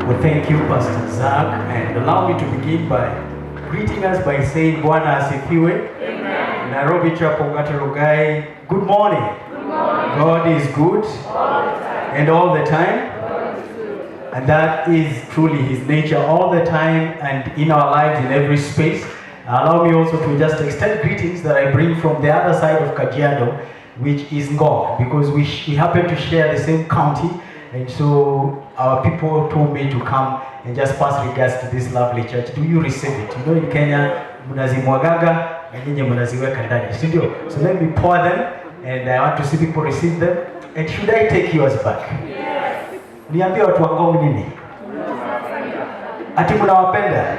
Well, thank you, Pastor Zach, and allow me to begin by greeting us by saying, Bwana asifiwe. Amen. Nairobi Chapel Gatorogai, good morning. Good morning. God is good All the time. and all the time, God is good. and that is truly His nature all the time and in our lives in every space. Allow me also to just extend greetings that I bring from the other side of Kajiado, which is Ngong, because we happen to share the same county. And so our people told me to come and just pass regards to this lovely church. Do you receive it? You know, in Kenya, mnazimwagaga na nyinyi mnaziweka ndani, si ndio? So let me pour them, and I want to see people receive them. And should I take yours back? Yes. Niambie watu wa Ngong nini? Ati mnawapenda?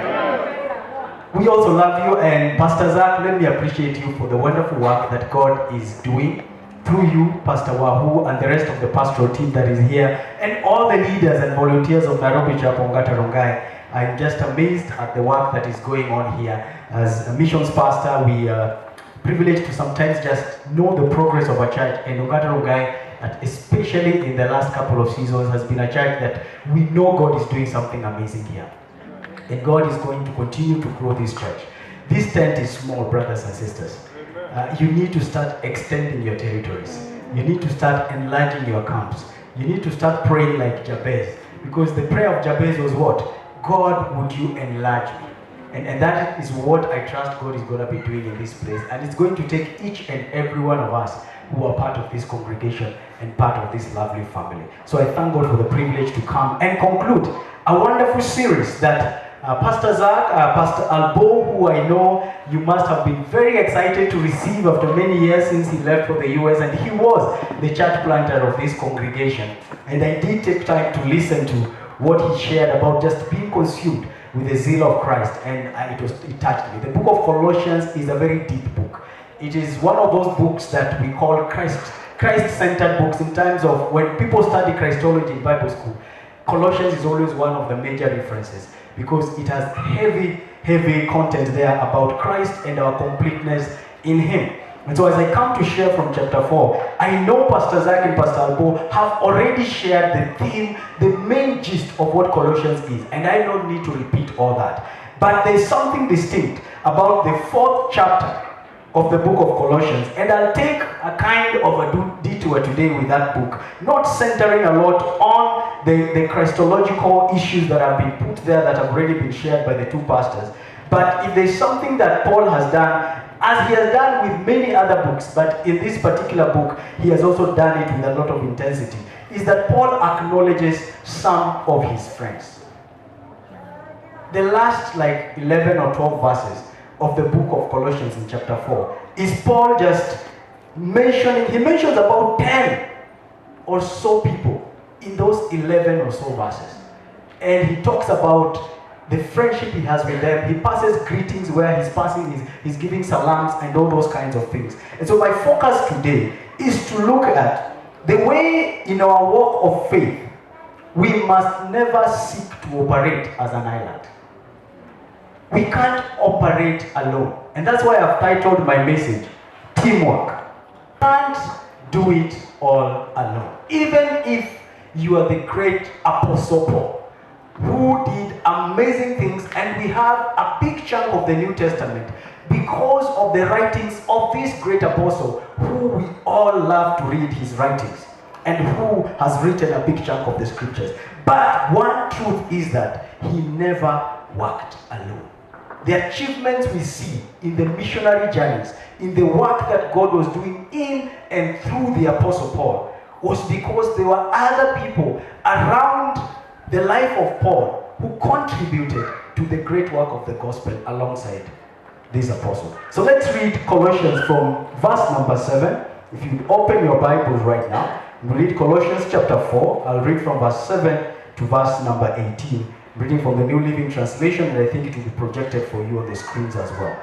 We also love you, and Pastor Zach, let me appreciate you for the wonderful work that God is doing through you, Pastor Wahu, and the rest of the pastoral team that is here, and all the leaders and volunteers of Nairobi Chapel Gatorogai. I'm just amazed at the work that is going on here. As a missions pastor, we are privileged to sometimes just know the progress of a church, and Gatorogai, especially in the last couple of seasons, has been a church that we know God is doing something amazing here. And God is going to continue to grow this church. This tent is small, brothers and sisters. You need to start extending your territories. You need to start enlarging your camps. You need to start praying like Jabez. Because the prayer of Jabez was what? God, would you enlarge me? And that is what I trust God is going to be doing in this place. And it's going to take each and every one of us who are part of this congregation and part of this lovely family. So I thank God for the privilege to come and conclude a wonderful series that Pastor Zach, Pastor Albo, who I know you must have been very excited to receive after many years since he left for the US, and he was the church planter of this congregation. And I did take time to listen to what he shared about just being consumed with the zeal of Christ, and it touched me. The book of Colossians is a very deep book. It is one of those books that we call Christ-centered books in terms of when people study Christology in Bible school. Colossians is always one of the major references, because it has heavy content there about Christ and our completeness in Him. And so as I come to share from chapter 4, I know Pastor Zach and Pastor Albo have already shared the theme, the main gist of what Colossians is, and I don't need to repeat all that. But there's something distinct about the 4th chapter of the book of Colossians, and I'll take a kind of a detour today with that book, not centering a lot on the Christological issues that have been put there that have already been shared by the two pastors. But if there's something that Paul has done, as he has done with many other books, but in this particular book, he has also done it with a lot of intensity, is that Paul acknowledges some of his friends. The last 11 or 12 verses of the book of Colossians in chapter 4 is Paul just mentioning, he mentions about 10 or so people in those 11 or so verses. And he talks about the friendship he has with them. He passes greetings where he's giving salams and all those kinds of things. And so my focus today is to look at the way in our walk of faith we must never seek to operate as an island. We can't operate alone. And that's why I've titled my message, Teamwork. Can't do it all alone. Even if you are the great Apostle Paul, who did amazing things, and we have a big chunk of the New Testament because of the writings of this great apostle, who we all love to read his writings, and who has written a big chunk of the scriptures. But one truth is that he never worked alone. The achievements we see in the missionary journeys, in the work that God was doing in and through the Apostle Paul, was because there were other people around the life of Paul who contributed to the great work of the gospel alongside this apostle. So let's read Colossians from verse number 7. If you open your Bibles right now, we'll read Colossians chapter 4. I'll read from verse 7 to verse number 18. Reading from the New Living Translation, and I think it will be projected for you on the screens as well.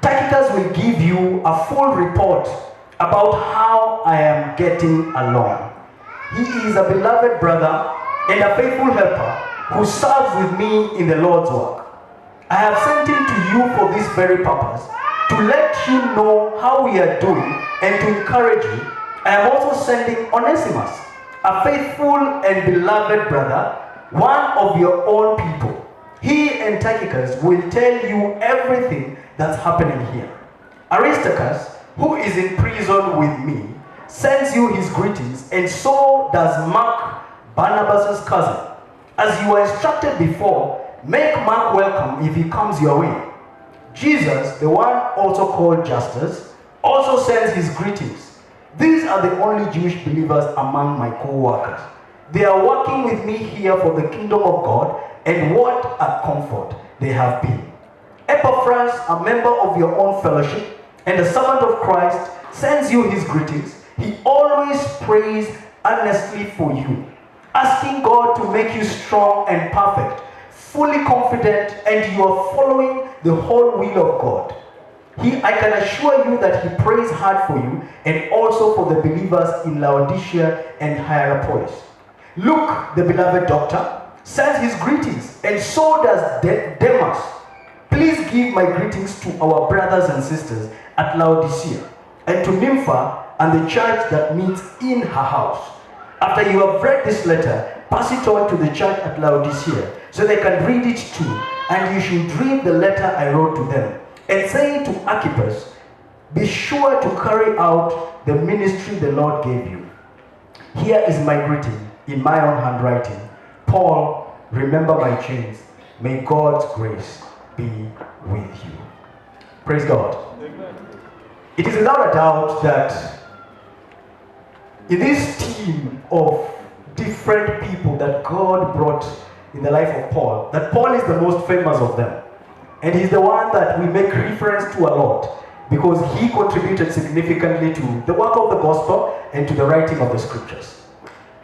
Tychicus will give you a full report about how I am getting along. He is a beloved brother and a faithful helper who serves with me in the Lord's work. I have sent him to you for this very purpose, to let you know how we are doing and to encourage you. I am also sending Onesimus, a faithful and beloved brother, one of your own people. He and Tychicus will tell you everything that's happening here. Aristarchus, who is in prison with me, sends you his greetings, and so does Mark, Barnabas' cousin. As you were instructed before, make Mark welcome if he comes your way. Jesus, the one also called Justus, also sends his greetings. These are the only Jewish believers among my co-workers. They are working with me here for the kingdom of God, and what a comfort they have been. Epaphras, a member of your own fellowship and a servant of Christ, sends you his greetings. He always prays earnestly for you, asking God to make you strong and perfect, fully confident, and you are following the whole will of God. I can assure you that he prays hard for you and also for the believers in Laodicea and Hierapolis. Luke, the beloved doctor, sends his greetings, and so does Demas. Please give my greetings to our brothers and sisters at Laodicea, and to Nympha and the church that meets in her house. After you have read this letter, pass it on to the church at Laodicea, so they can read it too, and you should read the letter I wrote to them. And say to Archippus, be sure to carry out the ministry the Lord gave you. Here is my greeting in my own handwriting. Paul, remember my chains. May God's grace be with you. Praise God. Amen. It is without a doubt that in this team of different people that God brought in the life of Paul, that Paul is the most famous of them. And he's the one that we make reference to a lot because he contributed significantly to the work of the gospel and to the writing of the scriptures.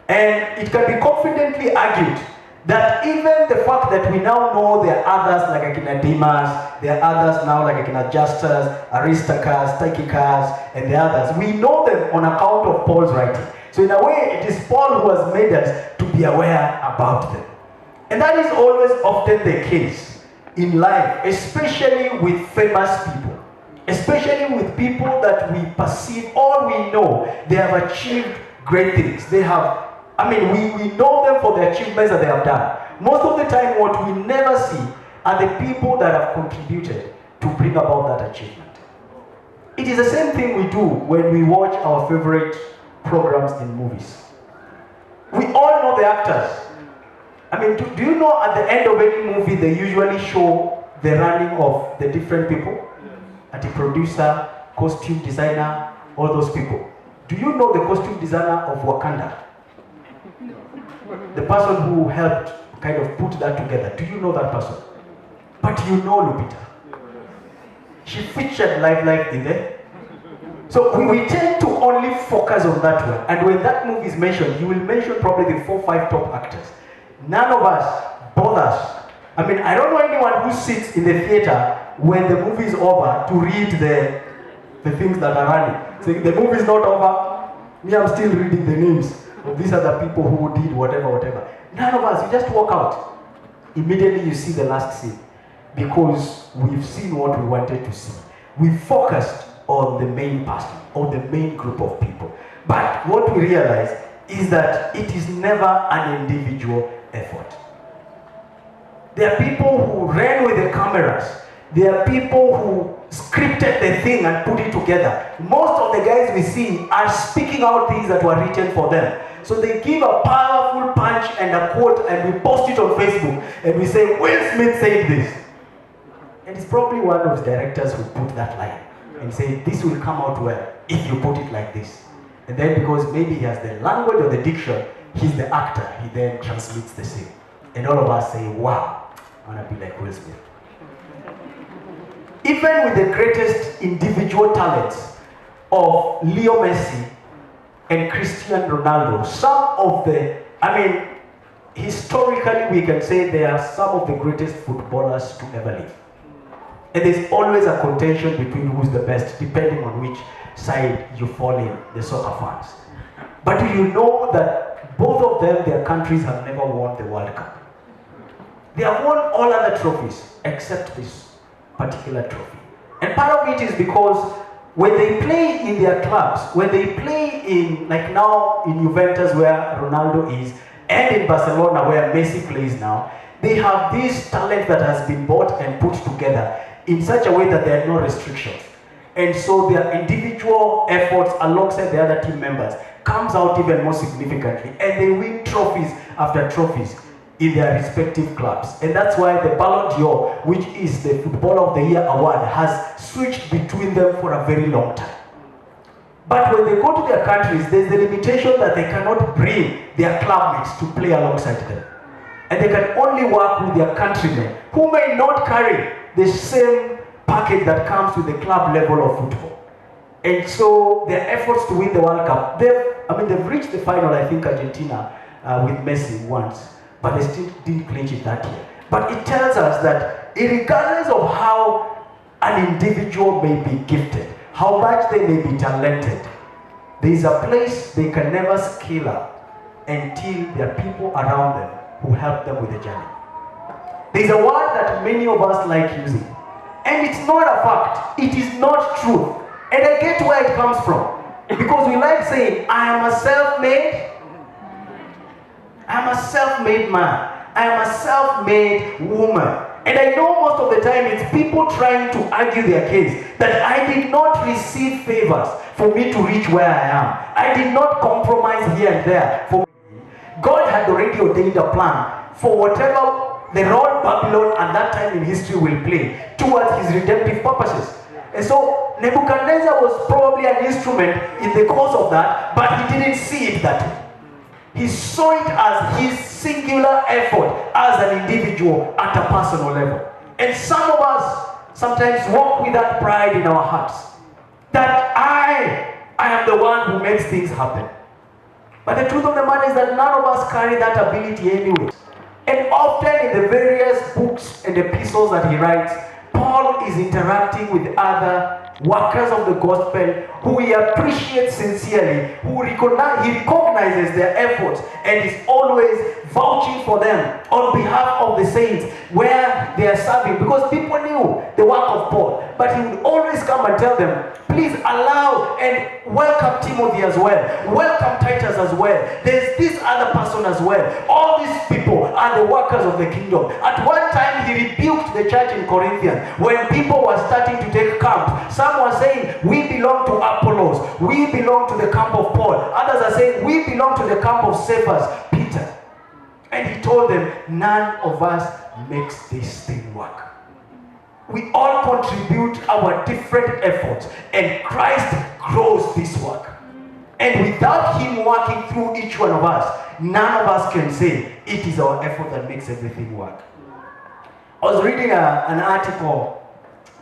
And it can be confidently argued that even the fact that we now know there are others like Akina Demas, there are others now like Akina Justus, Aristarchus, Tychicus, and the others, we know them on account of Paul's writing. So in a way, it is Paul who has made us to be aware about them. And that is always often the case in life, especially with famous people, especially with people that we perceive or we know they have achieved great things. They have, we know them for the achievements that they have done. Most of the time, what we never see are the people that have contributed to bring about that achievement. It is the same thing we do when we watch our favorite programs in movies. We all know the actors. Do you know at the end of any movie they usually show the running of the different people? Yes. At the producer, costume designer, all those people. Do you know the costume designer of Wakanda? The person who helped kind of put that together. Do you know that person? But you know Lupita. She featured live in there. So we tend to only focus on that one. And when that movie is mentioned, you will mention probably the 4 or 5 top actors. None of us bothers. I don't know anyone who sits in the theater when the movie is over to read the things that are running. So the movie is not over, me, I'm still reading the names of these other people who did whatever. None of us, you just walk out. Immediately you see the last scene because we've seen what we wanted to see. We focused on the main person, on the main group of people. But what we realize is that it is never an individual effort. There are people who ran with the cameras. There are people who scripted the thing and put it together. Most of the guys we see are speaking out things that were written for them. So they give a powerful punch and a quote and we post it on Facebook and we say, Will Smith said this. And it's probably one of the directors who put that line and say, this will come out well if you put it like this. And then because maybe he has the language or the diction, he's the actor, he then transmits the same. And all of us say, wow, I want to be like Will Smith. Even with the greatest individual talents of Leo Messi and Cristiano Ronaldo, some of the, historically we can say they are some of the greatest footballers to ever live. And there's always a contention between who's the best, depending on which side you fall in, the soccer fans. But do you know that both of them, their countries have never won the World Cup? They have won all other trophies except this particular trophy. And part of it is because when they play in their clubs, when they play in, like now in Juventus where Ronaldo is, and in Barcelona where Messi plays now, they have this talent that has been bought and put together in such a way that there are no restrictions. And so their individual efforts alongside the other team members comes out even more significantly. And they win trophies after trophies in their respective clubs. And that's why the Ballon d'Or, which is the Footballer of the Year award, has switched between them for a very long time. But when they go to their countries, there's the limitation that they cannot bring their clubmates to play alongside them. And they can only work with their countrymen who may not carry the same package that comes with the club level of football. And so their efforts to win the World Cup, they've reached the final, I think Argentina with Messi once, but they still didn't clinch it that year. But it tells us that regardless of how an individual may be gifted, how much they may be talented, there is a place they can never scale up until there are people around them who help them with the journey. There is a word that many of us like using, and it's not a fact, it is not truth. And I get where it comes from, because we like saying, I am a self-made man, I am a self-made woman. And I know most of the time it's people trying to argue their case that I did not receive favors for me to reach where I am. I did not compromise here and there. For God had already ordained a plan for whatever the role Babylon at that time in history will play towards his redemptive purposes. And so Nebuchadnezzar was probably an instrument in the course of that, but he didn't see it that way. He saw it as his singular effort as an individual at a personal level. And some of us sometimes walk with that pride in our hearts, that I am the one who makes things happen. But the truth of the matter is that none of us carry that ability anyway. And often in the various books and epistles that he writes, Paul is interacting with other workers of the gospel who he appreciates sincerely, who he recognizes their efforts and is always vouching for them on behalf of the saints where they are serving, because people knew the work of Paul. But he would always come and tell them, please allow and welcome Timothy as well, welcome Titus as well, there's this other person as well. All these people are the workers of the kingdom. At one time he rebuked the church in Corinthians when people were starting to take camp. Some were saying, we belong to Apollos, we belong to the camp of Paul. Others are saying, we belong to the camp of Cephas, Peter. And he told them, none of us makes this thing work. We all contribute our different efforts, and Christ grows this work. And without him working through each one of us, none of us can say it is our effort that makes everything work. I was reading an article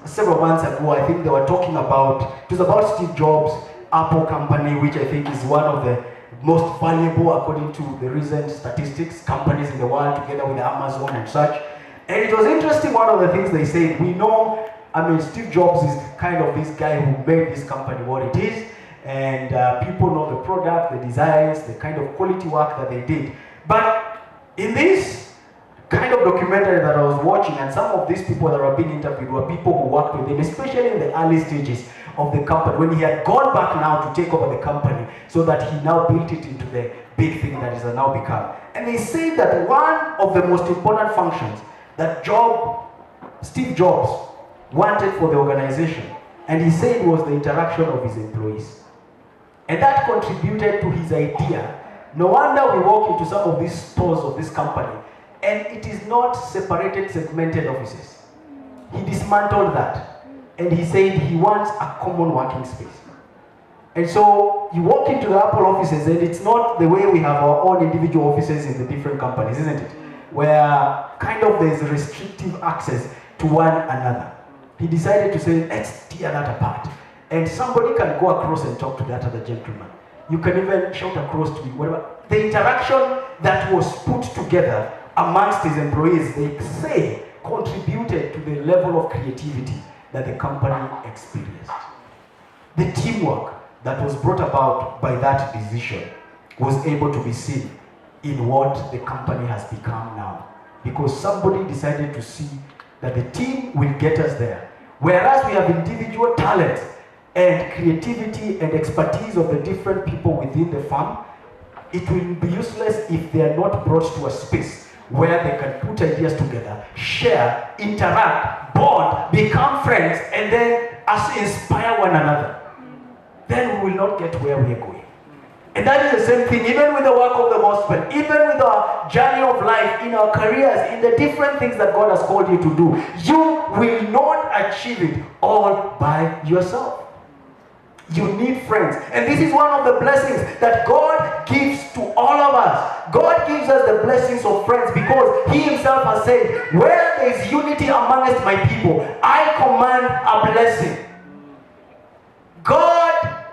several months ago. I think they were talking about, it was about Steve Jobs' Apple company, which I think is one of the most valuable, according to the recent statistics, companies in the world, together with Amazon and such. And it was interesting, one of the things they said, we know, Steve Jobs is kind of this guy who made this company what it is, and people know the product, the designs, the kind of quality work that they did. But in this kind of documentary that I was watching, and some of these people that were being interviewed were people who worked with him, especially in the early stages of the company, when he had gone back now to take over the company, so that he now built it into the big thing that it has now become. And they say that one of the most important functions that Steve Jobs wanted for the organization, and he said was the interaction of his employees. And that contributed to his idea. No wonder we walk into some of these stores of this company, and it is not separated, segmented offices. He dismantled that, and he said he wants a common working space. And so you walk into the Apple offices, and it's not the way we have our own individual offices in the different companies, isn't it? Where kind of there's restrictive access to one another. He decided to say, let's tear that apart. And somebody can go across and talk to that other gentleman. You can even shout across to him, whatever. The interaction that was put together amongst his employees, they say, contributed to the level of creativity that the company experienced. The teamwork that was brought about by that decision was able to be seen in what the company has become now. Because somebody decided to see that the team will get us there. Whereas we have individual talents, and creativity and expertise of the different people within the farm, it will be useless if they are not brought to a space where they can put ideas together, share, interact, bond, become friends, and then inspire one another. Then we will not get where we are going. And that is the same thing, even with the work of the gospel, even with our journey of life, in our careers, in the different things that God has called you to do. You will not achieve it all by yourself. You need friends. And this is one of the blessings that God gives to all of us. God gives us the blessings of friends because He Himself has said, where there is unity amongst my people, I command a blessing. God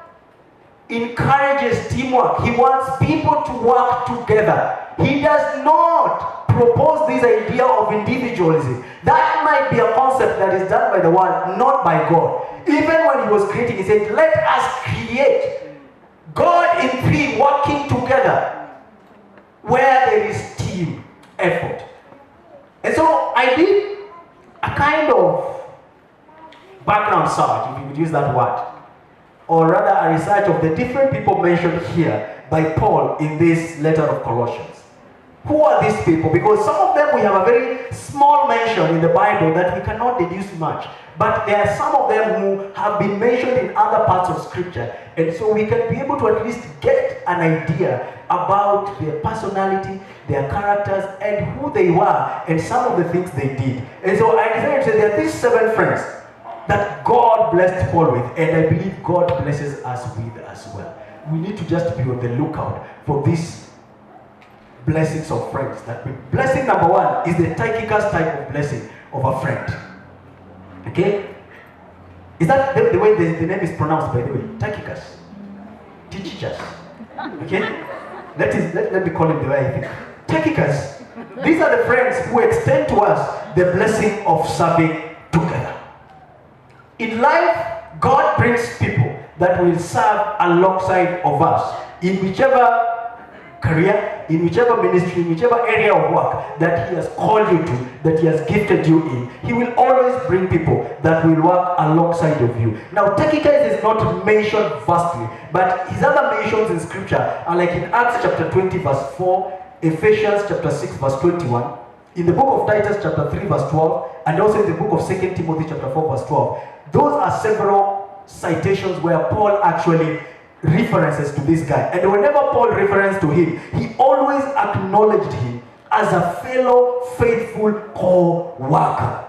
encourages teamwork. He wants people to work together. He does not propose this idea of individualism. That might be a concept that is done by the world, not by God. Even when He was creating, He said, let us create. God in three working together where there is team effort. And so I did a kind of background search, if you could use that word, or rather a research of the different people mentioned here by Paul in this letter of Colossians. Who are these people? Because some of them we have a very small mention in the Bible that we cannot deduce much. But there are some of them who have been mentioned in other parts of Scripture. And so we can be able to at least get an idea about their personality, their characters, and who they were, and some of the things they did. And so I decided to say there are these 7 friends that God blessed Paul with, and I believe God blesses us with as well. We need to just be on the lookout for these blessings of friends. Blessing number 1 is the Tychicus type of blessing of a friend. Okay? Is that the way the name is pronounced, by the way? Tychicus. Tychicus. Okay? Let me call him the way I think. Tychicus. These are the friends who extend to us the blessing of serving together. In life, God brings people that will serve alongside of us in whichever career, in whichever ministry, in whichever area of work that He has called you to, that He has gifted you in. He will always bring people that will work alongside of you. Now, Tychicus is not mentioned vastly, but his other mentions in Scripture are like in Acts chapter 20 verse 4, Ephesians chapter 6 verse 21, in the book of Titus chapter 3 verse 12, and also in the book of 2 Timothy chapter 4 verse 12. Those are several citations where Paul actually references to this guy. And whenever Paul referenced to him, he always acknowledged him as a fellow faithful co-worker.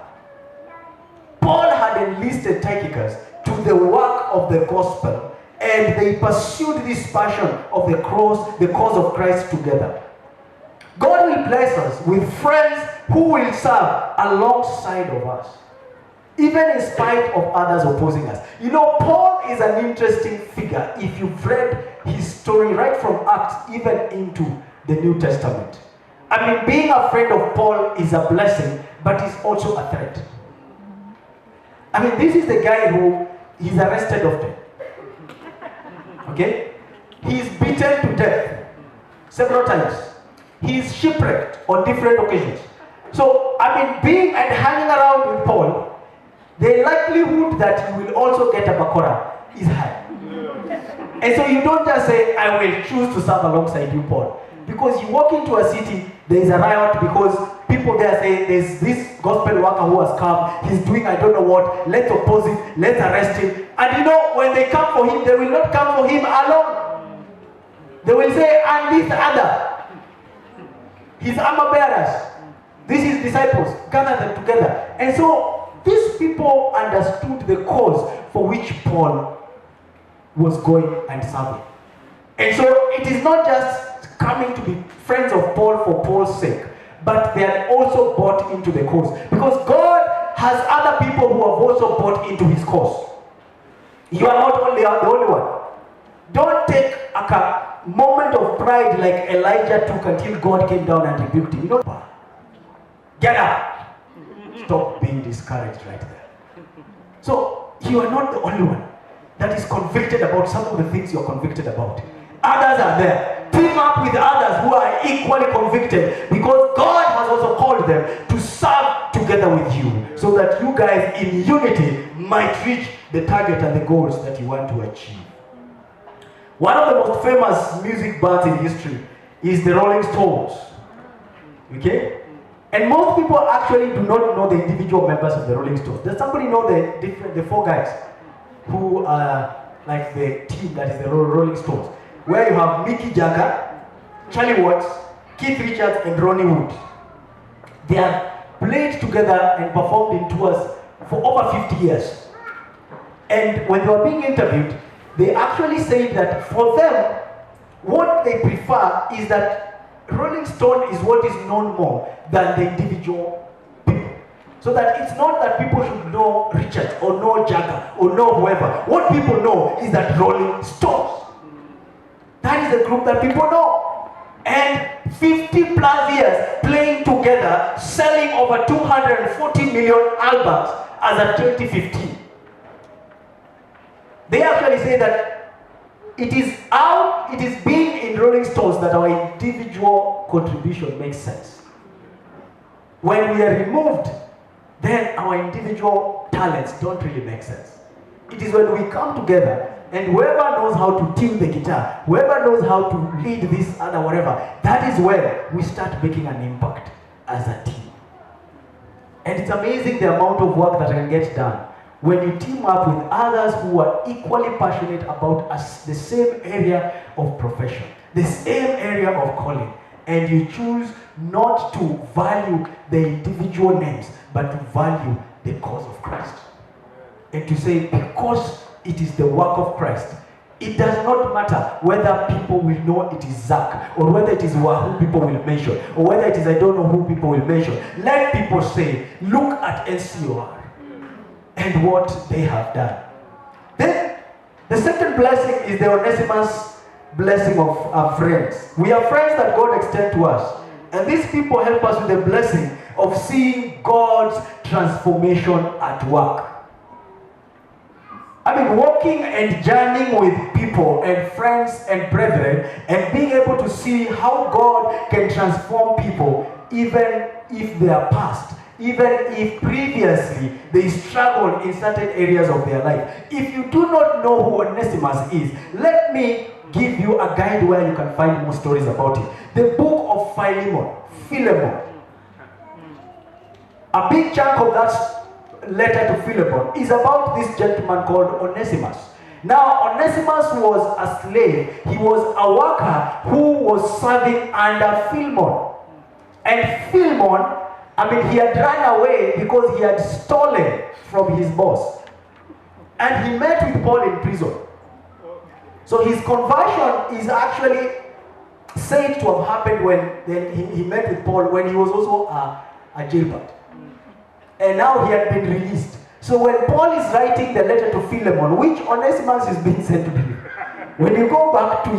Paul had enlisted Tychicus to the work of the gospel, and they pursued this passion of the cause of Christ together. God will bless us with friends who will serve alongside of us, even in spite of others opposing us. You know, Paul is an interesting figure if you've read his story right from Acts even into the New Testament. I mean, being a friend of Paul is a blessing, but it's also a threat. I mean, this is the guy who is arrested often. Okay? He's beaten to death several times. He's shipwrecked on different occasions. So, I mean, being and hanging around with Paul, the likelihood that you will also get a bakora is high. And so you don't just say, I will choose to serve alongside you, Paul. Because you walk into a city, there is a riot because people there say, there's this gospel worker who has come, he's doing I don't know what, let's oppose him, let's arrest him. And you know, when they come for him, they will not come for him alone. They will say, and this other, his armor bearers, this is disciples, gather them together. And so, these people understood the cause for which Paul was going and serving. And so it is not just coming to be friends of Paul for Paul's sake, but they are also bought into the cause. Because God has other people who have also bought into his cause. You are not only the only one. Don't take a moment of pride like Elijah took until God came down and rebuked him. You know, get up. Stop being discouraged right there. So, you are not the only one that is convicted about some of the things you are convicted about. Others are there. Team up with others who are equally convicted, because God has also called them to serve together with you, so that you guys in unity might reach the target and the goals that you want to achieve. One of the most famous music bands in history is the Rolling Stones. Okay? And most people actually do not know the individual members of the Rolling Stones. Does somebody know the four guys who are like the team that is the Rolling Stones? Where you have Mickey Jagger, Charlie Watts, Keith Richards, and Ronnie Wood. They have played together and performed in tours for over 50 years. And when they were being interviewed, they actually said that for them, what they prefer is that Rolling Stone is what is known more than the individual people. So that it's not that people should know Richard or know Jagger or know whoever. What people know is that Rolling Stones. That is the group that people know. And 50 plus years playing together, selling over 240 million albums as of 2015. They actually say that it is being in Rolling Stones that our individual contribution makes sense. When we are removed, then our individual talents don't really make sense. It is when we come together and whoever knows how to tune the guitar, whoever knows how to lead this and whatever, that is where we start making an impact as a team. And it's amazing the amount of work that can get done when you team up with others who are equally passionate about the same area of profession, the same area of calling, and you choose not to value the individual names, but to value the cause of Christ. And to say, because it is the work of Christ, it does not matter whether people will know it is Zach, or whether it is who people will mention, or whether it is I don't know who people will mention. Let people say, look at NCOR and what they have done. Then, the second blessing is the Onesimus blessing of our friends. We are friends that God extends to us. And these people help us with the blessing of seeing God's transformation at work. I mean, walking and journeying with people and friends and brethren and being able to see how God can transform people even if they are past, even if previously they struggled in certain areas of their life. If you do not know who Onesimus is, let me give you a guide where you can find more stories about it. The book of Philemon. A big chunk of that letter to Philemon is about this gentleman called Onesimus. Now, Onesimus was a slave. He was a worker who was serving under Philemon. And Philemon, he had run away because he had stolen from his boss. And he met with Paul in prison. So his conversion is actually said to have happened when he met with Paul when he was also a jailbird. And now he had been released. So when Paul is writing the letter to Philemon, which Onesimus is being sent to be, when you go back to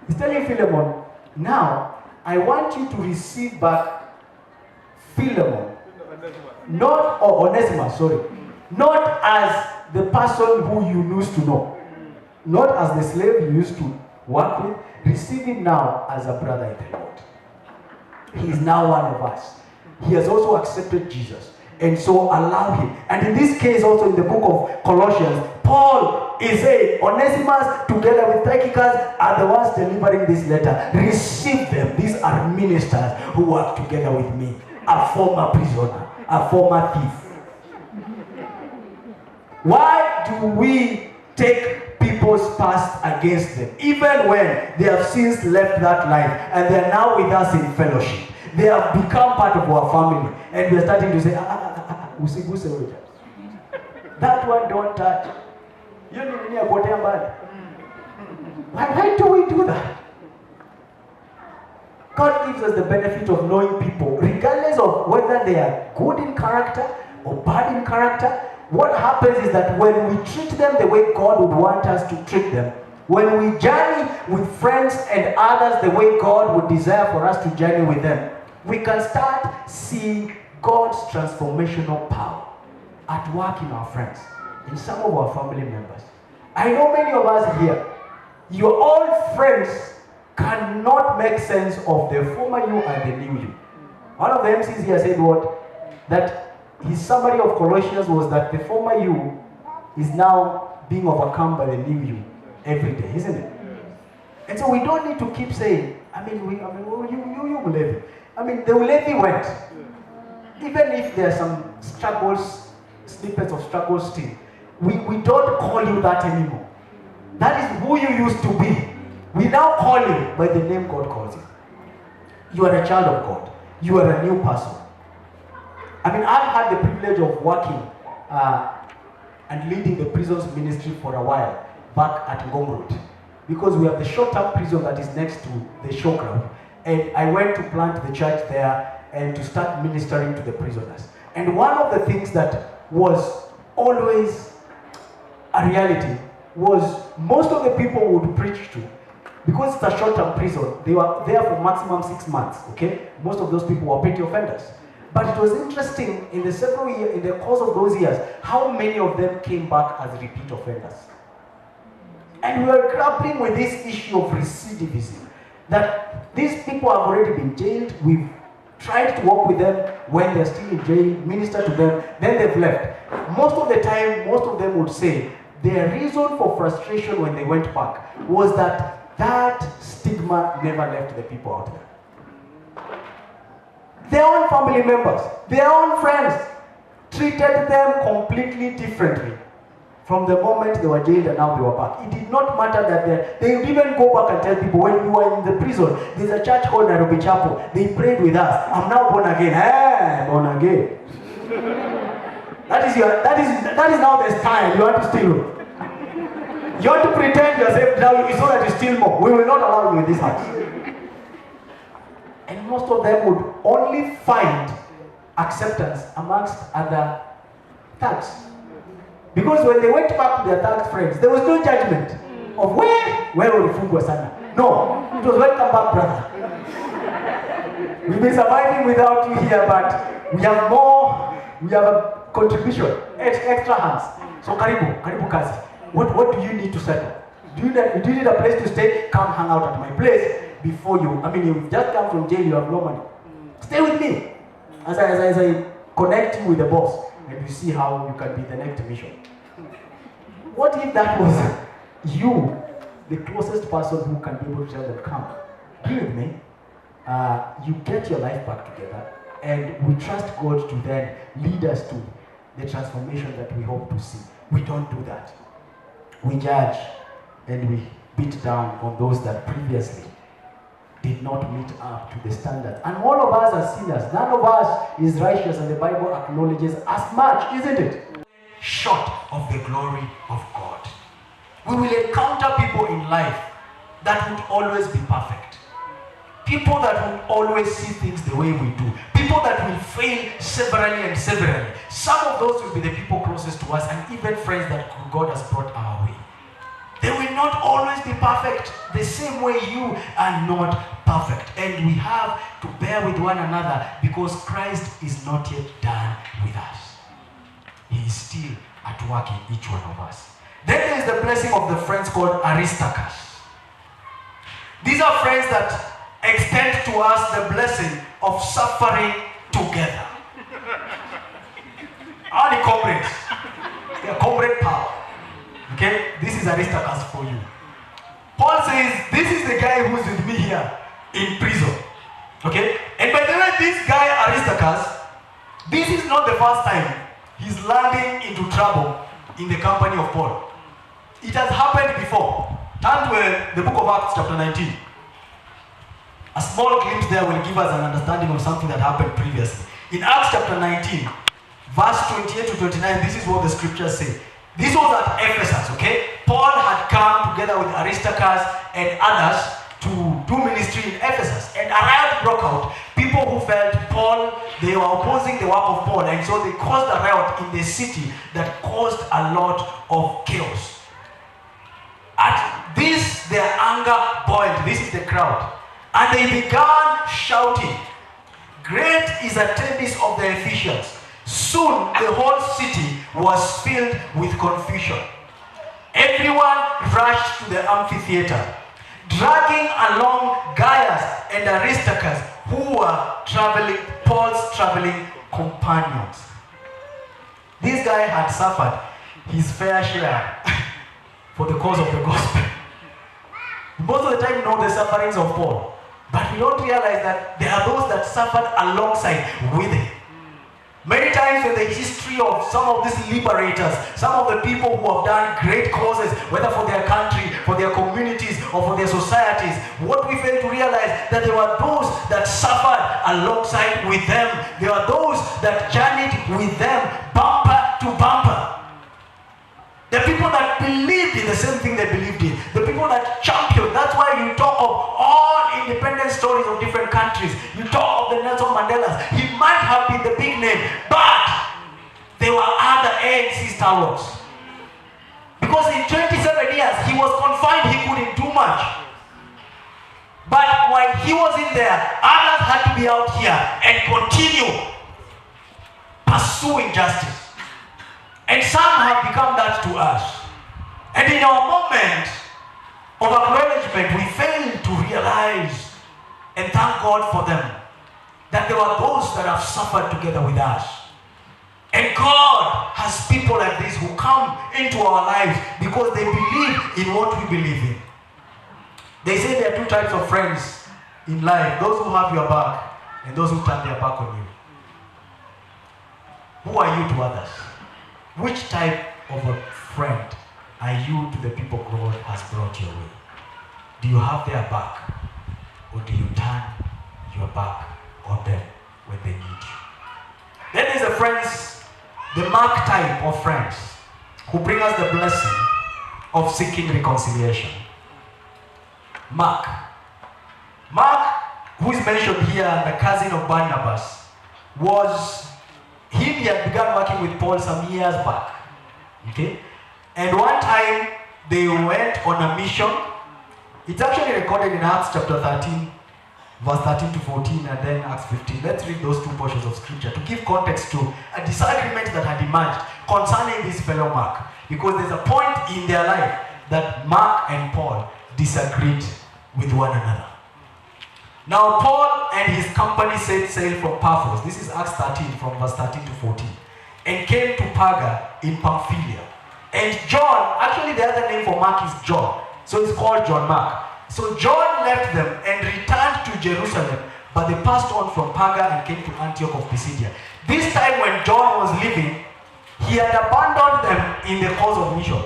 he's telling Philemon, now I want you to receive back Philemon, Onesimus, not as the person who you used to know, not as the slave you used to work with. Receive him now as a brother in the Lord. He is now one of us. He has also accepted Jesus. And so allow him. And in this case also in the book of Colossians, Paul is saying, Onesimus together with Tychicus are the ones delivering this letter. Receive them. These are ministers who work together with me. A former prisoner, a former thief. Why do we take people's past against them? Even when they have since left that life and they are now with us in fellowship. They have become part of our family. And we're starting to say, that one don't touch. Why do we do that? God gives us the benefit of knowing people, regardless of whether they are good in character or bad in character. What happens is that when we treat them the way God would want us to treat them, when we journey with friends and others the way God would desire for us to journey with them, we can start seeing God's transformational power at work in our friends, in some of our family members. I know many of us here, your old friends cannot make sense of the former you and the new you. One of the MCs here said what? That his summary of Colossians was that the former you is now being overcome by the new you every day, isn't it? And so we don't need to keep saying, you Ulevi. I mean, the Ulevi went. Even if there are some struggles, snippets of struggles still, we don't call you that anymore. That is who you used to be. We now call you by the name God calls you. You are a child of God. You are a new person. I mean, I've had the privilege of working and leading the prisons ministry for a while back at Ngong Road, because we have the short-term prison that is next to the showground, and I went to plant the church there and to start ministering to the prisoners. And one of the things that was always a reality was most of the people would preach to, because it's a short-term prison, they were there for maximum 6 months, okay? Most of those people were petty offenders. But it was interesting in the course of those years, how many of them came back as repeat offenders. And we are grappling with this issue of recidivism, that these people have already been jailed. We've tried to work with them when they're still in jail, minister to them, then they've left. Most of the time, most of them would say their reason for frustration when they went back was that stigma never left the people out there. Their own family members, their own friends treated them completely differently from the moment they were jailed and now they were back. It did not matter that they would even go back and tell people, when you were in the prison, there's a church called Nairobi Chapel. They prayed with us. I'm now born again. Hey, born again. That is now the style. You want to steal. You want to pretend you're saved now so that you steal more. We will not allow you in this house. And most of them would only find acceptance amongst other thugs. Because when they went back to their thug friends, there was no judgment of where will the food was sana. No, it was welcome back, brother. We've been surviving without you here, but we have more, we have a contribution, extra hands. So karibu kazi. What do you need to settle? Do you need a place to stay? Come hang out at my place before you've just come from jail, you have no money. Stay with me as I connect you with the boss, and you see how you can be the next mission. What if that was you, the closest person who can be able to tell them, come, be with me, you get your life back together, and we trust God to then lead us to the transformation that we hope to see. We don't do that. We judge and we beat down on those that previously did not meet up to the standard. And all of us are sinners. None of us is righteous, and the Bible acknowledges as much, isn't it? Short of the glory of God. We will encounter people in life that would always be perfect. People that will always see things the way we do. People that will fail severally and severally. Some of those will be the people closest to us, and even friends that God has brought our way. They will not always be perfect the same way you are not perfect. And we have to bear with one another, because Christ is not yet done with us. He is still at work in each one of us. Then there is the blessing of the friends called Aristarchus. These are friends that extend to us the blessing of suffering together. Are the comrades? They are comrade power. Okay, this is Aristarchus for you. Paul says, this is the guy who's with me here in prison. Okay, and by the way, this guy Aristarchus, this is not the first time he's landing into trouble in the company of Paul. It has happened before. Turn to the book of Acts chapter 19. A small glimpse there will give us an understanding of something that happened previously. In Acts chapter 19, verse 28 to 29, this is what the scriptures say. This was at Ephesus, okay? Paul had come together with Aristarchus and others to do ministry in Ephesus. And a riot broke out. People who felt Paul, they were opposing the work of Paul. And so they caused a riot in the city that caused a lot of chaos. At this, their anger boiled. This is the crowd. And they began shouting, "Great is the attendance of the Ephesians." Soon the whole city was filled with confusion. Everyone rushed to the amphitheater, dragging along Gaius and Aristarchus, who were Paul's traveling companions. This guy had suffered. his fair share for the cause of the gospel. Most of the time we know the sufferings of Paul, but we don't realize that there are those that suffered alongside with him. Many times in the history of some of these liberators, some of the people who have done great causes, whether for their country, for their communities, or for their societies, what we fail to realize that there were those that suffered alongside with them. There are those that journeyed with them bumper to bumper. The people that believed in the same thing they believed in. The people that championed. That's why you talk of all independent stories of different countries. You talk of the Nelson Mandelas. He might have been the big name, but there were other ANC stalwarts. Because in 27 years, he was confined. He couldn't do much. But when he was in there, others had to be out here and continue pursuing justice. And some have become that to us. And in our moment of acknowledgement, we fail to realize and thank God for them, that there are those that have suffered together with us. And God has people like this who come into our lives because they believe in what we believe in. They say there are two types of friends in life: those who have your back and those who turn their back on you. Who are you to others? Which type of a friend are you to the people God has brought your way? Do you have their back, or do you turn your back on them when they need you? Then there's the friends, the Mark type of friends, who bring us the blessing of seeking reconciliation. Mark, who is mentioned here, the cousin of Barnabas, he had begun working with Paul some years back. Okay? And one time they went on a mission. It's actually recorded in Acts chapter 13, verse 13 to 14, and then Acts 15. Let's read those two portions of scripture to give context to a disagreement that had emerged concerning this fellow Mark. Because there's a point in their life that Mark and Paul disagreed with one another. Now Paul and his company set sail from Paphos. This is Acts 13 from verse 13 to 14. And came to Perga in Pamphylia. And John, actually the other name for Mark is John. So it's called John Mark. So John left them and returned to Jerusalem, but they passed on from Perga and came to Antioch of Pisidia. This time when John was leaving, he had abandoned them in the cause of mission.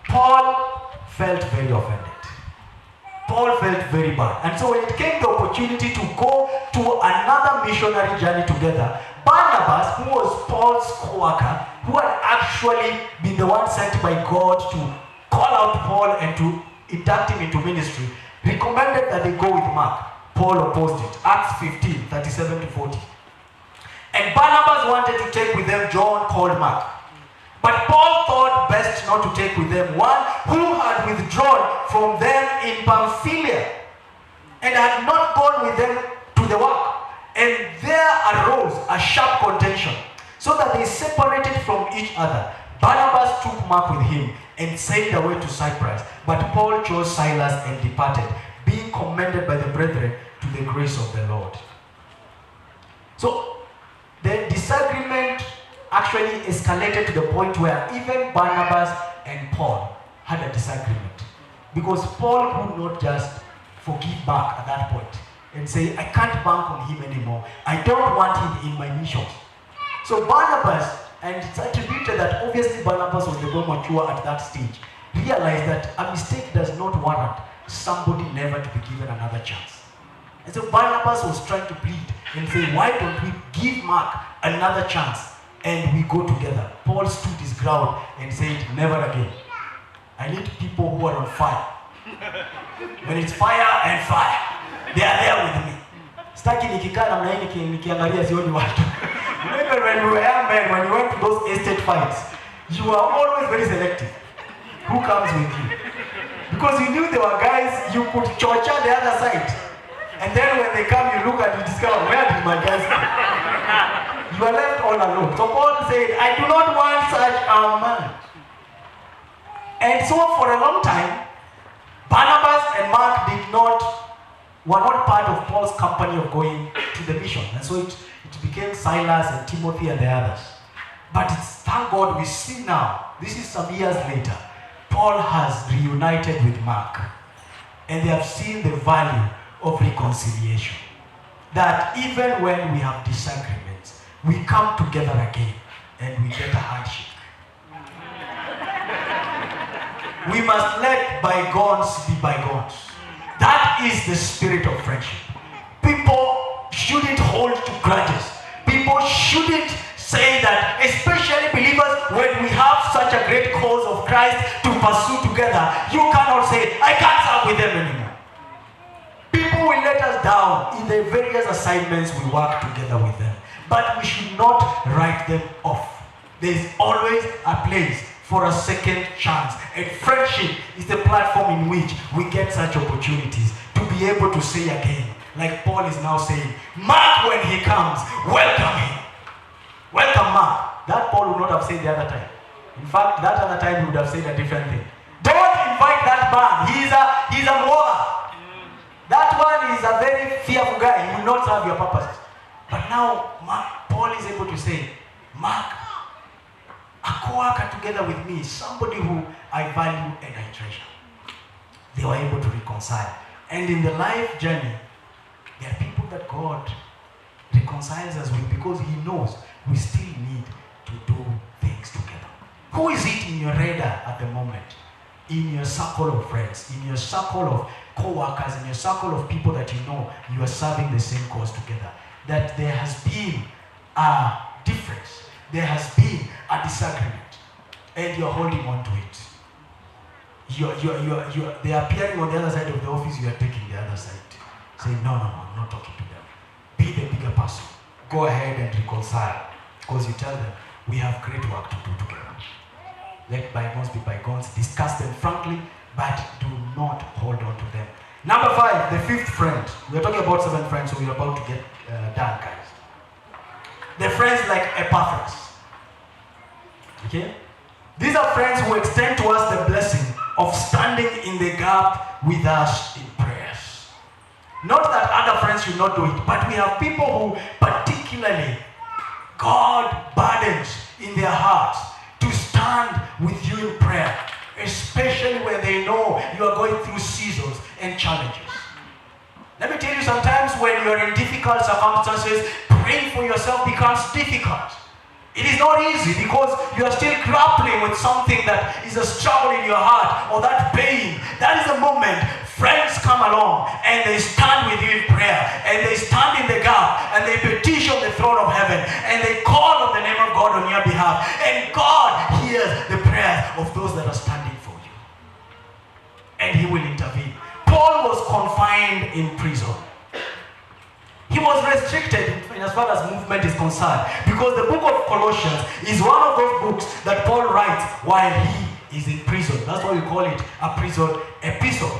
Paul felt very offended. Paul felt very bad. And so when it came the opportunity to go to another missionary journey together, Barnabas, who was Paul's co-worker, who had actually been the one sent by God to call out Paul and to induct him into ministry, recommended that they go with Mark. Paul opposed it. Acts 15, 37 to 40. And Barnabas wanted to take with them John called Mark. But Paul thought best not to take with them one who had withdrawn from them in Pamphylia and had not gone with them to the work. And there arose a sharp contention, so that they separated from each other. Barnabas took Mark with him and sailed away to Cyprus. But Paul chose Silas and departed, being commended by the brethren to the grace of the Lord. So the disagreement actually escalated to the point where even Barnabas and Paul had a disagreement. Because Paul could not just forgive Mark at that point and say, I can't bank on him anymore. I don't want him in my missions. So Barnabas, and it's attributed that obviously Barnabas was the more mature at that stage, realized that a mistake does not warrant somebody never to be given another chance. And so Barnabas was trying to plead and say, why don't we give Mark another chance and we go together? Paul stood his ground and said, never again. I need people who are on fire. When it's fire and fire, they are there with me. Staki nikikaa namna hii nikiangalia sioni watu. Remember when we were young men, when you went to those estate fights, you were always very selective. Who comes with you? Because you knew there were guys you could torture the other side. And then when they come, you look and you discover, where did my guys go? You are left all alone. So Paul said, I do not want such a man. And so for a long time, Barnabas and Mark were not part of Paul's company of going to the mission. And so it became Silas and Timothy and the others. But it's thank God we see now, this is some years later, Paul has reunited with Mark. And they have seen the value of reconciliation. That even when we have disagreements, we come together again and we get a handshake. We must let bygones be bygones. That is the spirit of friendship. People shouldn't hold to grudges. People shouldn't say that, especially believers, when we have such a great cause of Christ to pursue together, you cannot say, I can't serve with them anymore. People will let us down in the various assignments we work together with them. But we should not write them off. There is always a place for a second chance. And friendship is the platform in which we get such opportunities to be able to say again, like Paul is now saying, Mark, when he comes, welcome him. Welcome, Mark. That Paul would not have said the other time. In fact, that other time he would have said a different thing. Don't invite that man. He's a Moab. That one is a very fearful guy. He will not serve your purposes. But now, Paul is able to say, Mark, a co-worker together with me, somebody who I value and I treasure. They were able to reconcile. And in the life journey, there are people that God reconciles us with because He knows we still need to do things together. Who is it in your radar at the moment? In your circle of friends, in your circle of co-workers, in your circle of people that you know you are serving the same cause together, that there has been a difference, there has been a disagreement, and you're holding on to it. They are appearing on the other side of the office, you are taking the other side. Saying, no, I'm not talking to them. Be the bigger person. Go ahead and reconcile. Because you tell them, we have great work to do together. Let bygones be bygones. Discuss them frankly, but do not hold on to them. Number 5, the 5th friend. We're talking about 7 friends, so we're about to get done, guys. The friends like Epaphras. Okay? These are friends who extend to us the blessing of standing in the gap with us in prayers. Not that other friends should not do it, but we have people who particularly God burdens in their hearts to stand with you in prayer, especially when they know you are going through seasons and challenges. Let me tell you, sometimes when you are in difficult circumstances, praying for yourself becomes difficult. It is not easy because you are still grappling with something that is a struggle in your heart or that pain. That is the moment friends come along and they stand with you in prayer and they stand in the gap and they petition the throne of heaven and they call on the name of God on your behalf, and God hears the prayers of those that are standing for you and He will intervene. Paul was confined in prison. He was restricted in as far as movement is concerned, because the book of Colossians is one of those books that Paul writes while he is in prison. That's why we call it a prison epistle.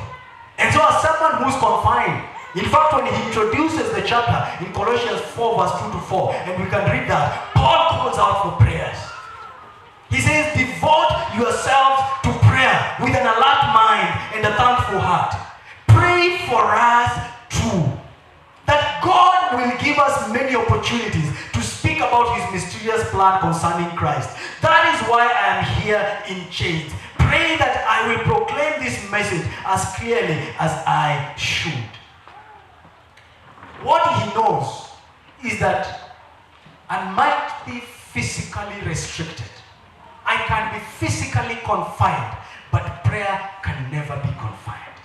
And so as someone who's confined, in fact, when he introduces the chapter in Colossians 4 verse 2 to 4, and we can read that, Paul calls out for prayers. He says, devote yourselves to prayer with an alert mind and a thankful heart. Pray for us too, that God will give us many opportunities to speak about His mysterious plan concerning Christ. That is why I am here in chains. Pray that I will proclaim this message as clearly as I should. What he knows is that I might be physically restricted. I can be physically confined, but prayer can never be confined.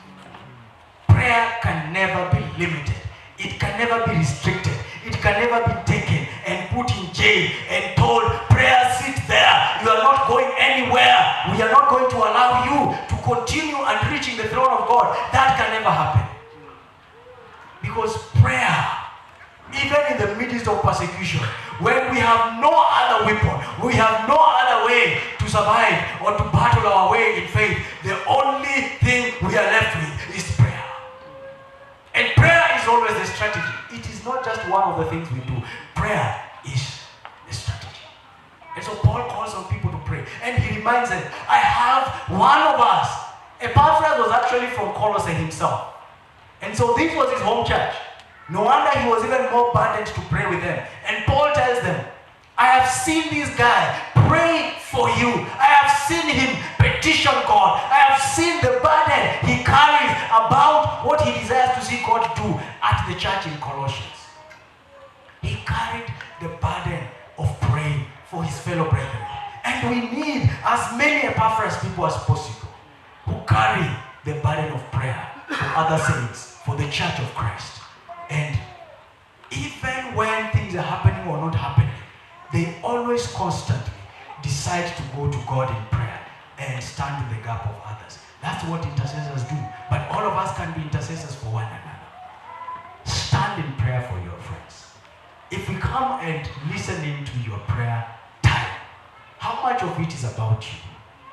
Prayer can never be limited. It can never be restricted. It can never be taken and put in jail and told, prayer, sit there. You are not going anywhere. We are not going to allow you to continue and reaching the throne of God. That can never happen. Because prayer, even in the midst of persecution, when we have no other weapon, we have no other way to survive or to battle our way in faith, the only thing we are left with is prayer. And prayer is always a strategy. It is not just one of the things we do. Prayer is a strategy. And so Paul calls on people to pray. And he reminds them, I have one of us. Epaphras was actually from Colossae himself. And so this was his home church. No wonder he was even more burdened to pray with them. And Paul tells them, I have seen this guy pray for you. I have seen him petition God. I have seen the burden he carries about what he desires to see God do at the church in Colossians. He carried the burden of praying for his fellow brethren. And we need as many Epaphras people as possible who carry the burden of prayer for other saints, for the church of Christ. And even when things are happening or not happening, they always constantly decide to go to God in prayer and stand in the gap of others. That's what intercessors do. But all of us can be intercessors for one another. Stand in prayer for your friends. If we come and listen into your prayer time, how much of it is about you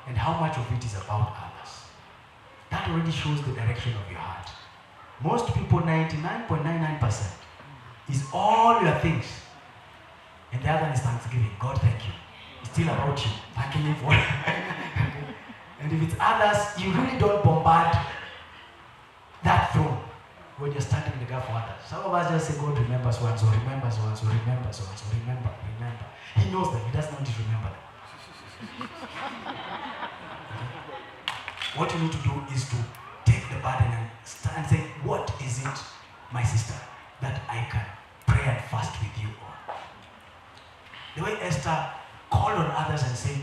and how much of it is about others? That already shows the direction of your heart. Most people, 99.99%, is all your things. And the other is thanksgiving. God, thank you. It's still about you. Thanking me for And if it's others, you really don't bombard that throne when you're standing in the gap for others. Some of us just say, God, remember so and so, remember so and so, remember so and so, remember. He knows them. He does not remember them. What you need to do is to take the burden and stand and say, what is it, my sister, that I can pray and fast with you on? The way Esther called on others and said,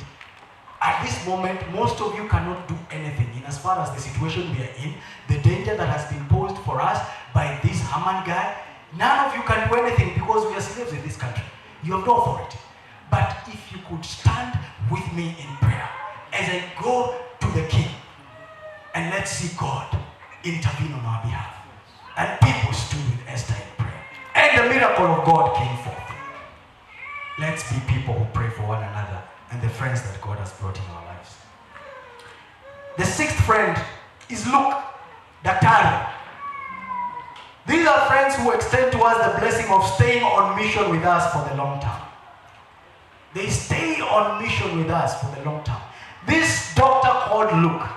at this moment, most of you cannot do anything in as far as the situation we are in, the danger that has been posed for us by this Haman guy. None of you can do anything because we are slaves in this country. You have no authority. But if you could stand with me in prayer as I go to the king, and let's see God intervene on our behalf. And people stood with Esther in prayer. And the miracle of God came forth. Let's be people who pray for one another and the friends that God has brought in our lives. The sixth friend is Luke, Daktari. These are friends who extend to us the blessing of staying on mission with us for the long term. They stay on mission with us for the long term. This doctor called Luke,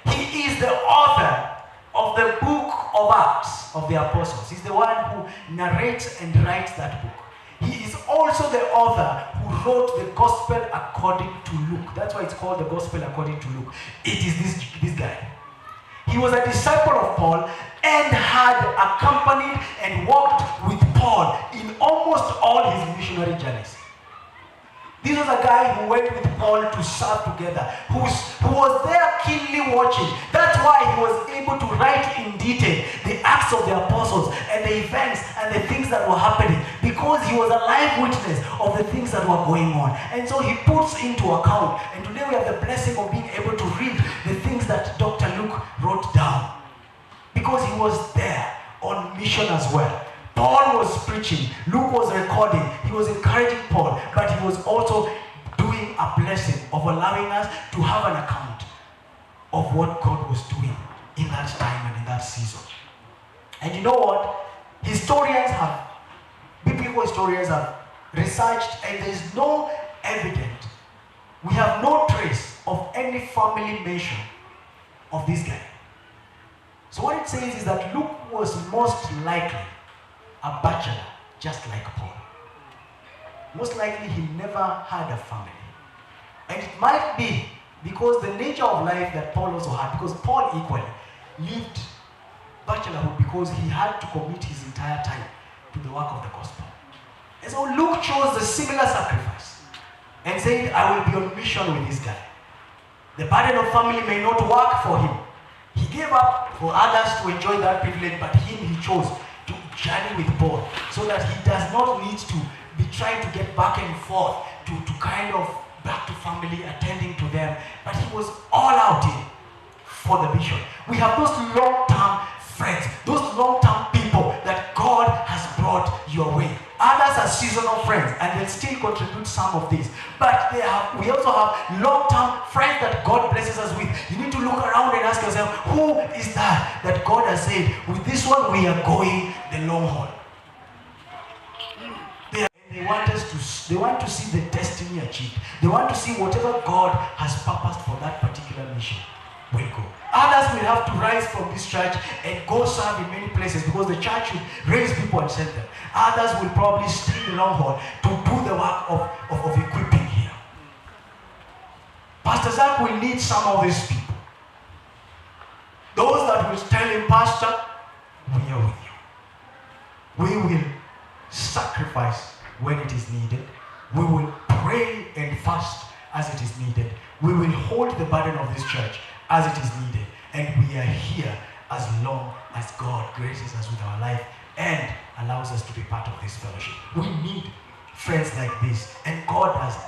he is the author of the book of Acts of the Apostles. He's the one who narrates and writes that book. He is also the author who wrote the Gospel according to Luke. That's why it's called the Gospel according to Luke. It is this guy. He was a disciple of Paul and had accompanied and walked with Paul in almost all his missionary journeys. This was a guy who went with Paul to serve together, who was there keenly watching. That's why he was able to write in detail the acts of the apostles and the events and the things that were happening, because he was a live witness of the things that were going on. And so he puts into account. And today we have the blessing of being able to read the things that Dr. Luke wrote down, because he was there on mission as well. Paul was preaching, Luke was recording, he was encouraging Paul, but he was also doing a blessing of allowing us to have an account of what God was doing in that time and in that season. And you know what? Biblical historians have researched, and there is no evidence, we have no trace of any family mention of this guy. So what it says is that Luke was most likely a bachelor, just like Paul. Most likely he never had a family. And it might be because the nature of life that Paul also had, because Paul equally lived bachelorhood because he had to commit his entire time to the work of the gospel. And so Luke chose the similar sacrifice and said, I will be on mission with this guy. The burden of family may not work for him. He gave up for others to enjoy that privilege, but he chose to journey with Paul so that he does not need to be trying to get back and forth to kind of back to family, attending to them, but he was all out in for the mission. We have those long-term friends, those long-term people that God has brought your way. Others are seasonal friends, and they'll still contribute some of these. But we also have long-term friends that God blesses us with. You need to look around and ask yourself, who is that God has said, with this one we are going the long haul. They want to see the destiny achieved. They want to see whatever God has purposed for that particular mission will go. Others will have to rise from this church and go serve in many places because the church should raise people and send them. Others will probably stay in the long haul to do the work of equipping here. Pastor Zach will need some of these people. Those that will tell him, Pastor, we are with you. We will sacrifice when it is needed. We will pray and fast as it is needed. We will hold the burden of this church as it is needed. And we are here as long as God graces us with our life and allows us to be part of this fellowship. We need friends like this. And God has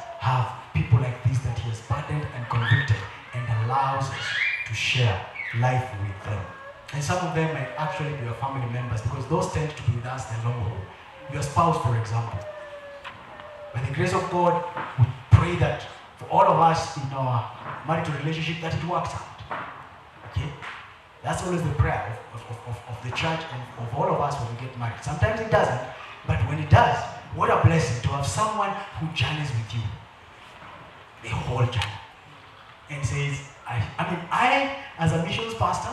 people like this that he has burdened and convicted and allows us to share life with them. And some of them might actually be your family members, because those tend to be with us the long haul. Your spouse, for example. By the grace of God, we pray that for all of us in our marital relationship, that it works out. Okay? That's always the prayer of the church and of all of us when we get married. Sometimes it doesn't, but when it does, what a blessing to have someone who journeys with you the whole journey and says, I, as a missions pastor,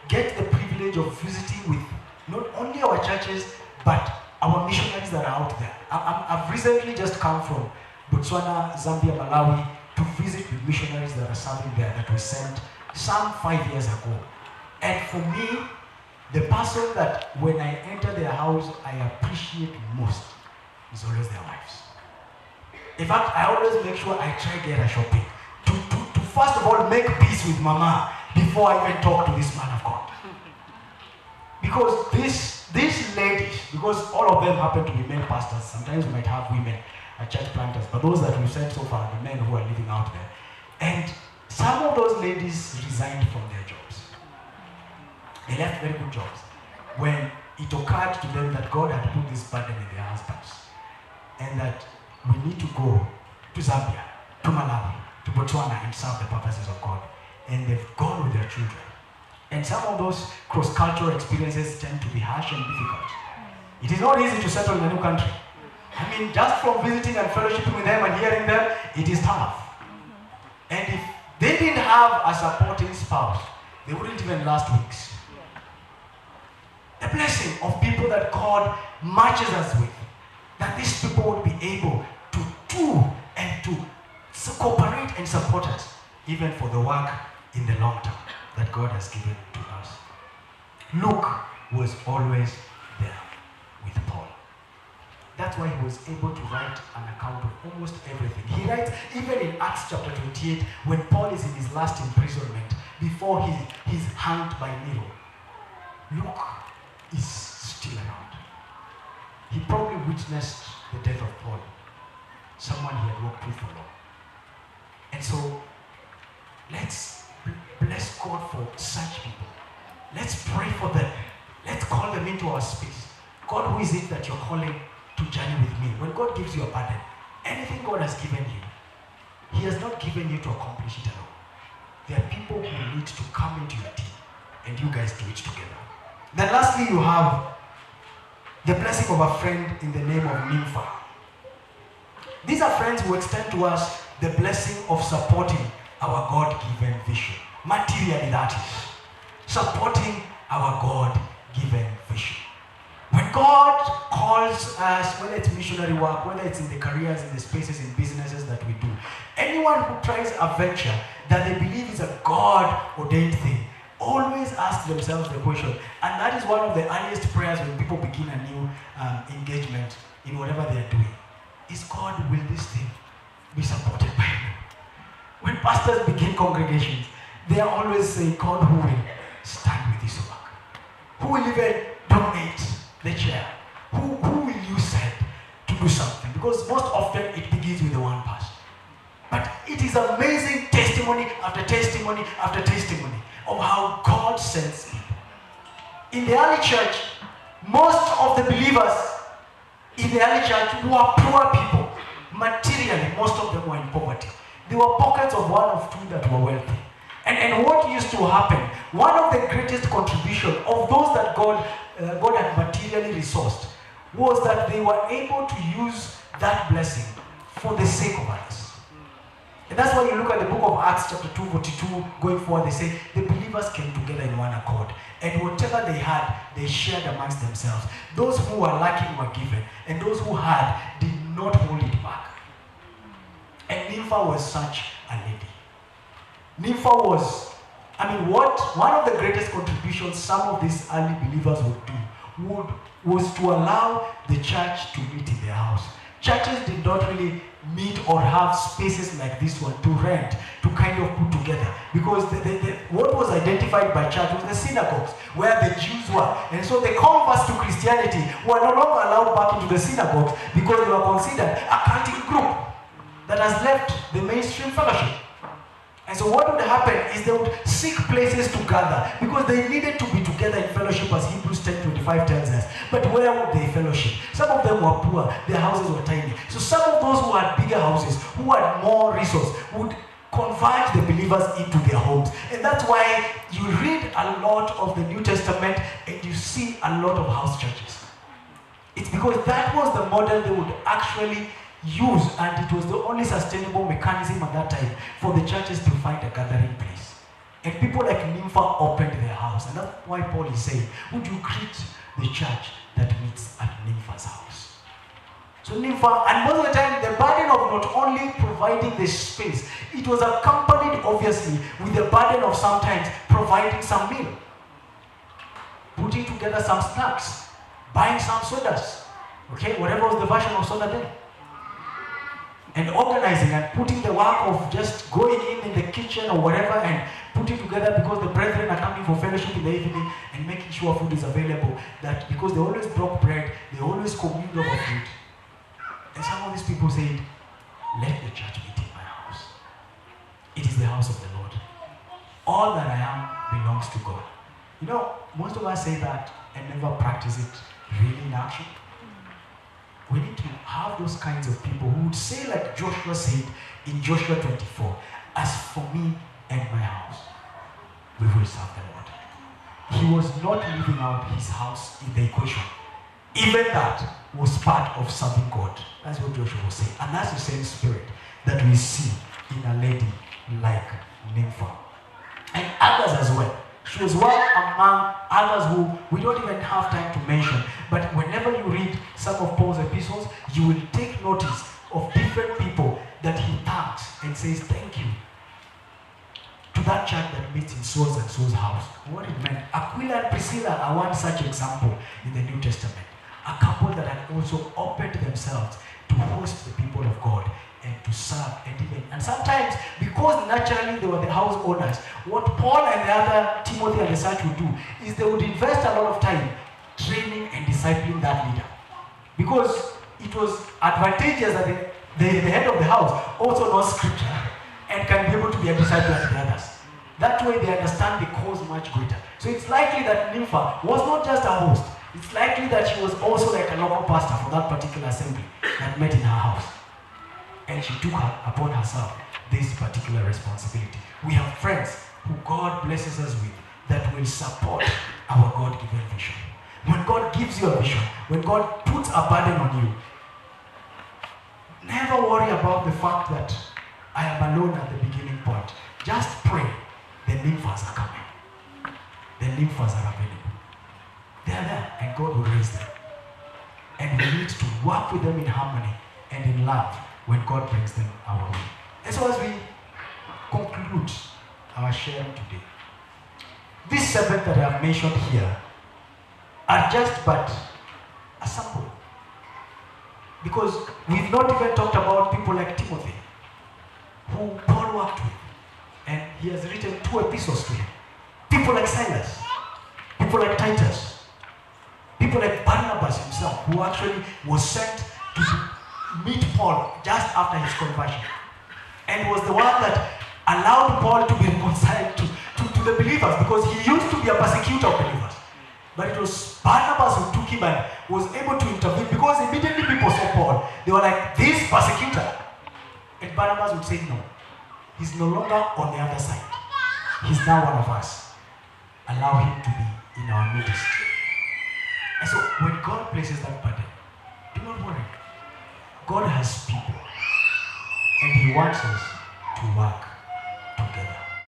get the privilege of visiting with not only our churches, but our missionaries that are out there. I've recently just come from Botswana, Zambia, Malawi to visit with missionaries that are serving there that we sent some 5 years ago. And for me, the person that when I enter their house, I appreciate most is always their wives. In fact, I always make sure I try to get her shopping. To first of all make peace with Mama before I even talk to this man of God. Because these ladies, because all of them happen to be men pastors, sometimes we might have women church planters, but those that we've sent so far are the men who are living out there. And some of those ladies resigned from their jobs. They left very good jobs when it occurred to them that God had put this burden in their husbands and that we need to go to Zambia, to Malawi, to Botswana and serve the purposes of God. And they've gone with their children. And some of those cross-cultural experiences tend to be harsh and difficult. It is not easy to settle in a new country. I mean, just from visiting and fellowshipping with them and hearing them, it is tough. And if they didn't have a supporting spouse, they wouldn't even last weeks. The blessing of people that God matches us with, that these people would be able to do and to cooperate and support us, even for the work in the long term that God has given to us. Luke was always there with Paul. That's why he was able to write an account of almost everything. He writes, even in Acts chapter 28, when Paul is in his last imprisonment, before he's hanged by Nero, Luke is still around. He probably witnessed the death of Paul, someone he had worked with for long. And so, let's bless God for such people. Let's pray for them. Let's call them into our space. God, who is it that you're calling to journey with me? When God gives you a burden, anything God has given you, He has not given you to accomplish it alone. There are people who need to come into your team, and you guys do it together. Then lastly, you have the blessing of a friend in the name of Nympha. These are friends who extend to us the blessing of supporting our God-given vision. Materially, that is. Supporting our God-given vision. When God calls us, whether it's missionary work, whether it's in the careers, in the spaces, in businesses that we do, anyone who tries a venture that they believe is a God-ordained thing, always ask themselves the question, and that is one of the earliest prayers when people begin a new engagement in whatever they are doing. Is God, will this thing be supported by you? When pastors begin congregations, they are always saying, God, who will stand with this work? Who will even donate the chair? Who will you send to do something? Because most often it begins with the one person. But it is amazing testimony after testimony after testimony of how God sends people. In the early church, most of the believers in the early church were poor people. Materially, most of them were in poverty. There were pockets of one or two that were wealthy. And what used to happen, one of the greatest contributions of those that God had materially resourced was that they were able to use that blessing for the sake of others. And that's why you look at the book of Acts chapter 2:42 going forward, they say the believers came together in one accord. And whatever they had, they shared amongst themselves. Those who were lacking were given. And those who had did not hold it back. And Nympha was such a lady. Nympha one of the greatest contributions some of these early believers would do was to allow the church to meet in their house. Churches did not really meet or have spaces like this one to rent, to kind of put together. Because what was identified by church was the synagogues, where the Jews were. And so the converts to Christianity were no longer allowed back into the synagogues because they were considered a cultic group that has left the mainstream fellowship. And so what would happen is they would seek places to gather because they needed to be together in fellowship, as Hebrews 10:25 tells us. But where would they fellowship? Some of them were poor, their houses were tiny. So some of those who had bigger houses, who had more resources, would convert the believers into their homes. And that's why you read a lot of the New Testament and you see a lot of house churches. It's because that was the model they would actually use, and it was the only sustainable mechanism at that time for the churches to find a gathering place. And people like Nympha opened their house, and that's why Paul is saying, would you greet the church that meets at Nympha's house? So Nympha, and most of the time, the burden of not only providing the space, it was accompanied obviously with the burden of sometimes providing some meal, putting together some snacks, buying some sodas, okay, whatever was the version of soda then. And organizing and putting the work of just going in the kitchen or whatever and putting together because the brethren are coming for fellowship in the evening and making sure food is available. That because they always broke bread, they always communed over food. And some of these people said, let the church meet in my house. It is the house of the Lord. All that I am belongs to God. You know, most of us say that and never practice it really in action. We need to have those kinds of people who would say, like Joshua said in Joshua 24, as for me and my house, we will serve the Lord. He was not leaving out his house in the equation. Even that was part of serving God. That's what Joshua was saying. And that's the same spirit that we see in a lady like Nympha. And others as well. She was one among others who we don't even have time to mention. But whenever you read some of Paul's epistles, you will take notice of different people that he thanks and says thank you to that church that meets in so's and so's house. What it meant. Aquila and Priscilla are one such example in the New Testament. A couple that had also opened themselves to host the people of God and to serve and sometimes because naturally they were the house owners, what Paul and the other Timothy and the church would do is they would invest a lot of time training and discipling that leader, because it was advantageous that the head of the house also knows scripture and can be able to be a disciple to the others. That way they understand the cause much greater. So it's likely that Nympha was not just a host, it's likely that she was also like a local pastor for that particular assembly that met in her house. And she took upon herself this particular responsibility. We have friends who God blesses us with that will support our God-given vision. When God gives you a vision, when God puts a burden on you, never worry about the fact that I am alone at the beginning point. Just pray. The nymphas are coming. The nymphas are available. They are there and God will raise them. And we need to work with them in harmony and in love when God brings them our way. And so as we conclude our sharing today, these 7 that I have mentioned here are just but a sample. Because we've not even talked about people like Timothy, who Paul worked with, and he has written 2 epistles to him. People like Silas, people like Titus, people like Barnabas himself, who actually was sent to meet Paul just after his conversion, and was the one that allowed Paul to be reconciled to the believers, because he used to be a persecutor of believers. But it was Barnabas who took him and was able to intervene, because immediately people saw Paul, they were like, this persecutor. And Barnabas would say, no, he's no longer on the other side. He's now one of us. Allow him to be in our midst. And so when God places that burden, do not worry. God has people, and he wants us to work